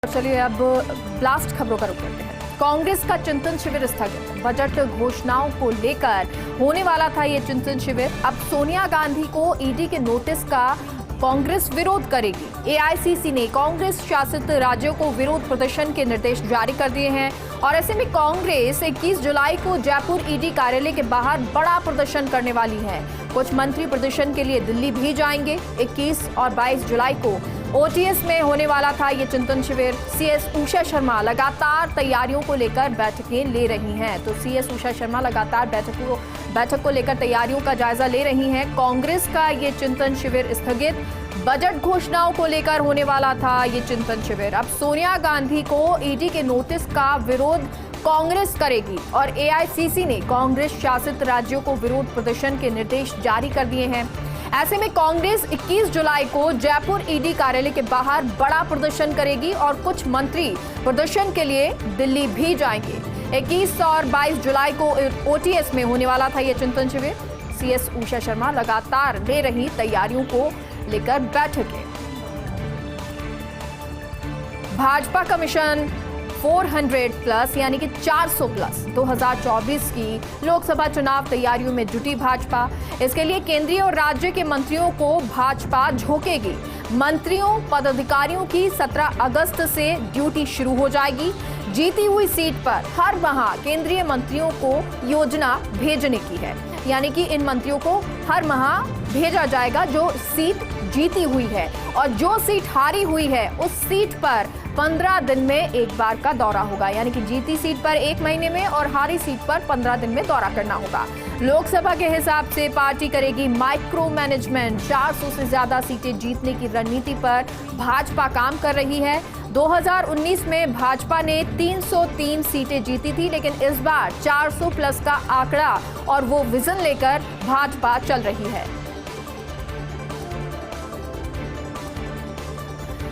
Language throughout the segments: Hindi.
चलिए अब ब्लास्ट खबरों का रुख करते हैं। कांग्रेस का चिंतन शिविर स्थगित। बजट घोषणाओं को लेकर होने वाला था ये चिंतन शिविर। अब सोनिया गांधी को ईडी के नोटिस का कांग्रेस विरोध करेगी। एआईसीसी ने कांग्रेस शासित राज्यों को विरोध प्रदर्शन के निर्देश जारी कर दिए हैं और ऐसे में कांग्रेस 21 जुलाई को जयपुर ईडी कार्यालय के बाहर बड़ा प्रदर्शन करने वाली है। कुछ मंत्री प्रदर्शन के लिए दिल्ली भी जाएंगे। 21 और 22 जुलाई को ओटीएस में होने वाला था ये चिंतन शिविर। सीएस उषा शर्मा लगातार तैयारियों को लेकर बैठकें ले रही हैं। तो सीएस उषा शर्मा लगातार बैठक को लेकर तैयारियों का जायजा ले रही हैं। कांग्रेस का ये चिंतन शिविर स्थगित। बजट घोषणाओं को लेकर होने वाला था ये चिंतन शिविर। अब सोनिया गांधी को ईडी के नोटिस का विरोध कांग्रेस करेगी और एआईसीसी ने कांग्रेस शासित राज्यों को विरोध प्रदर्शन के निर्देश जारी कर दिए हैं। ऐसे में कांग्रेस 21 जुलाई को जयपुर ईडी कार्यालय के बाहर बड़ा प्रदर्शन करेगी और कुछ मंत्री प्रदर्शन के लिए दिल्ली भी जाएंगे। 21 और 22 जुलाई को ओटीएस में होने वाला था यह चिंतन शिविर। सीएस उषा शर्मा लगातार ले रही तैयारियों को लेकर बैठकें। भाजपा कमीशन 400 प्लस यानी कि 400 प्लस 2024 की लोकसभा चुनाव तैयारियों में जुटी भाजपा। इसके लिए केंद्रीय और राज्य के मंत्रियों को भाजपा झोंकेगी। मंत्रियों पदाधिकारियों की 17 अगस्त से ड्यूटी शुरू हो जाएगी। जीती हुई सीट पर हर माह केंद्रीय मंत्रियों को योजना भेजने की है, यानी कि इन मंत्रियों को हर माह भेजा जाएगा जो सीट जीती हुई है, और जो सीट हारी हुई है उस सीट पर 15 दिन में एक बार का दौरा होगा। यानी कि जीती सीट पर 1 महीने में और हारी सीट पर 15 दिन में दौरा करना होगा। लोकसभा के हिसाब से पार्टी करेगी माइक्रो मैनेजमेंट। 400 से ज्यादा सीटें जीतने की रणनीति पर भाजपा काम कर रही है। 2019 में भाजपा ने 303 सीटें जीती थी, लेकिन इस बार 400 प्लस का आंकड़ा और वो विजन लेकर भाजपा चल रही है।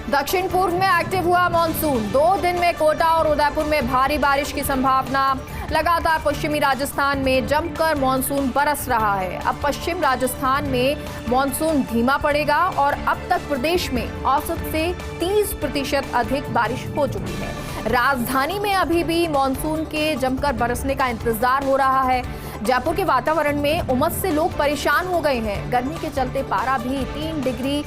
दक्षिण पूर्व में एक्टिव हुआ मॉनसून। 2 दिन में कोटा और उदयपुर में भारी बारिश की संभावना। लगातार पश्चिमी राजस्थान में जमकर मॉनसून बरस रहा है। अब पश्चिम राजस्थान में मॉनसून धीमा पड़ेगा और अब तक प्रदेश में औसत से 30% अधिक बारिश हो चुकी है। राजधानी में अभी भी मॉनसून के जमकर बरसने का इंतजार हो रहा है। जयपुर के वातावरण में उमस से लोग परेशान हो गए हैं। गर्मी के चलते पारा भी 3 डिग्री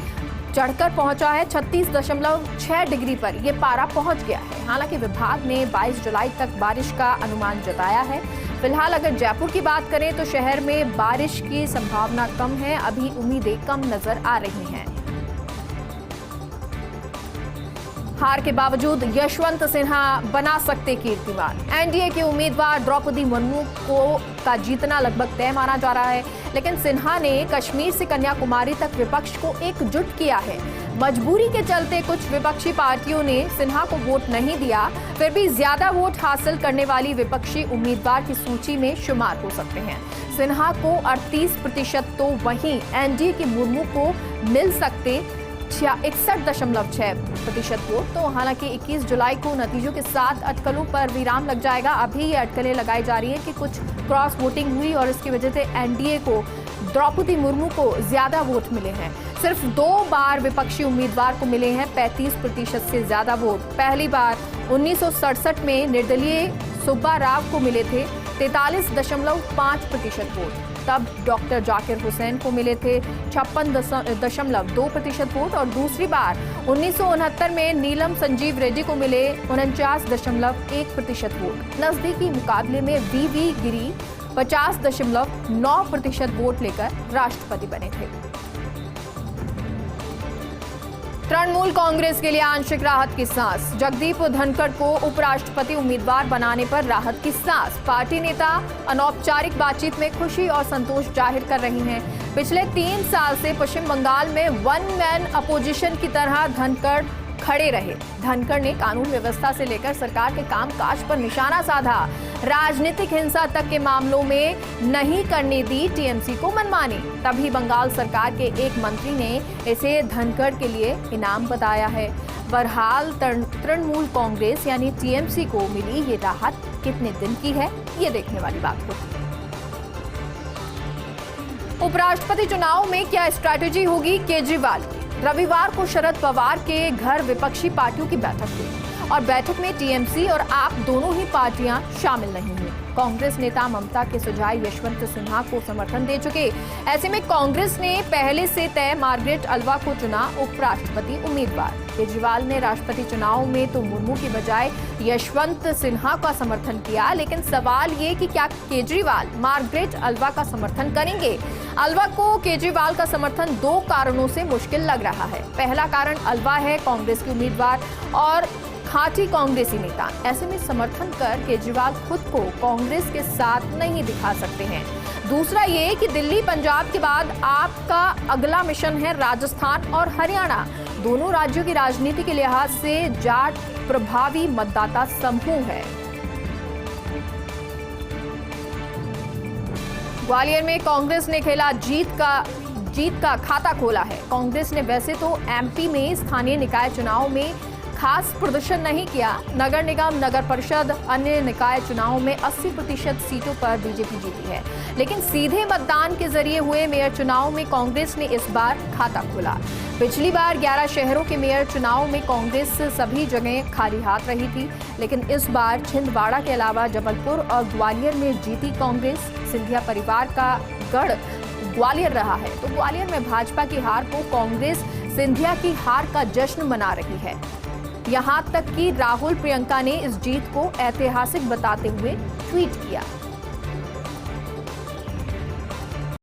चढ़कर पहुंचा है। 36.6 डिग्री पर यह पारा पहुंच गया है। हालांकि विभाग ने 22 जुलाई तक बारिश का अनुमान जताया है। फिलहाल अगर जयपुर की बात करें तो शहर में बारिश की संभावना कम है। अभी उम्मीदें कम नजर आ रही हैं। हार के बावजूद यशवंत सिन्हा बना सकते कीर्तिमान। एनडीए के उम्मीदवार द्रौपदी मुर्मू का जीतना लगभग तय माना जा रहा है, लेकिन सिन्हा ने कश्मीर से कन्याकुमारी तक विपक्ष को एकजुट किया है। मजबूरी के चलते कुछ विपक्षी पार्टियों ने सिन्हा को वोट नहीं दिया, फिर भी ज्यादा वोट हासिल करने वाली विपक्षी उम्मीदवार की सूची में शुमार हो सकते हैं। सिन्हा को 38% तो वहीं एनडीए के मुर्मू को मिल सकते 61.6% वोट। तो हालांकि 21 जुलाई को नतीजों के साथ अटकलों पर विराम लग जाएगा। अभी ये अटकलें लगाई जा रही है कि कुछ क्रॉस वोटिंग हुई और इसकी वजह से एनडीए को द्रौपदी मुर्मू को ज्यादा वोट मिले हैं। सिर्फ 2 बार विपक्षी उम्मीदवार को मिले हैं 35% से ज्यादा वोट। पहली बार 1967 में निर्दलीय सुब्बा राव को मिले थे 43.5% वोट। तब डॉक्टर जाकिर हुसैन को मिले थे 56.2% वोट, और दूसरी बार 1969 में नीलम संजीव रेड्डी को मिले 49.1% वोट। नजदीकी मुकाबले में वीवी गिरी 50.9% वोट लेकर राष्ट्रपति बने थे। तृणमूल कांग्रेस के लिए आंशिक राहत की सांस। जगदीप धनखड़ को उपराष्ट्रपति उम्मीदवार बनाने पर राहत की सांस। पार्टी नेता अनौपचारिक बातचीत में खुशी और संतोष जाहिर कर रही हैं। पिछले 3 साल से पश्चिम बंगाल में 1 मैन अपोजिशन की तरह धनखड़ खड़े रहे। धनखड़ ने कानून व्यवस्था से लेकर सरकार के कामकाज पर निशाना साधा। राजनीतिक हिंसा तक के मामलों में नहीं करने दी टीएमसी को मनमानी। तभी बंगाल सरकार के एक मंत्री ने इसे धनखड़ के लिए इनाम बताया है। बहरहाल तृणमूल कांग्रेस यानी टीएमसी को मिली ये राहत कितने दिन की है, ये देखने वाली बात होगी। उपराष्ट्रपति चुनाव में क्या स्ट्रैटेजी होगी केजरीवाल की? रविवार को शरद पवार के घर विपक्षी पार्टियों की बैठक हुई। और बैठक में टीएमसी और आप दोनों ही पार्टियां शामिल नहीं हुई। कांग्रेस नेता ममता के सुझाव यशवंत सिन्हा को समर्थन दे चुके। ऐसे में कांग्रेस ने पहले से तय मार्गरेट अल्वा को चुना उपराष्ट्रपति उम्मीदवार। केजरीवाल ने राष्ट्रपति चुनाव में तो मुर्मू की बजाय यशवंत सिन्हा का समर्थन किया, लेकिन सवाल ये कि क्या केजरीवाल मार्गरेट अल्वा का समर्थन करेंगे? अल्वा को केजरीवाल का समर्थन दो कारणों से मुश्किल लग रहा है। पहला कारण अल्वा है कांग्रेस की उम्मीदवार और खाटी कांग्रेसी नेता। ऐसे में समर्थन कर केजरीवाल खुद को कांग्रेस के साथ नहीं दिखा सकते हैं। दूसरा ये कि दिल्ली पंजाब के बाद आपका अगला मिशन है राजस्थान और हरियाणा। दोनों राज्यों की राजनीति के लिहाज से जाट प्रभावी मतदाता समूह है। ग्वालियर में कांग्रेस ने खेला जीत का खाता खोला है। कांग्रेस ने वैसे तो एमपी में स्थानीय निकाय चुनाव में खास प्रदर्शन नहीं किया। नगर निगम, नगर परिषद, अन्य निकाय चुनाव में 80% सीटों पर बीजेपी जीती है, लेकिन सीधे मतदान के जरिए हुए मेयर चुनाव में कांग्रेस ने इस बार खाता खोला। पिछली बार 11 शहरों के मेयर चुनाव में कांग्रेस सभी जगह खाली हाथ रही थी, लेकिन इस बार छिंदवाड़ा के अलावा जबलपुर और ग्वालियर में जीती कांग्रेस। सिंधिया परिवार का गढ़ ग्वालियर रहा है, तो ग्वालियर में भाजपा की हार को कांग्रेस सिंधिया की हार का जश्न मना रही है। यहां तक कि राहुल प्रियंका ने इस जीत को ऐतिहासिक बताते हुए ट्वीट किया।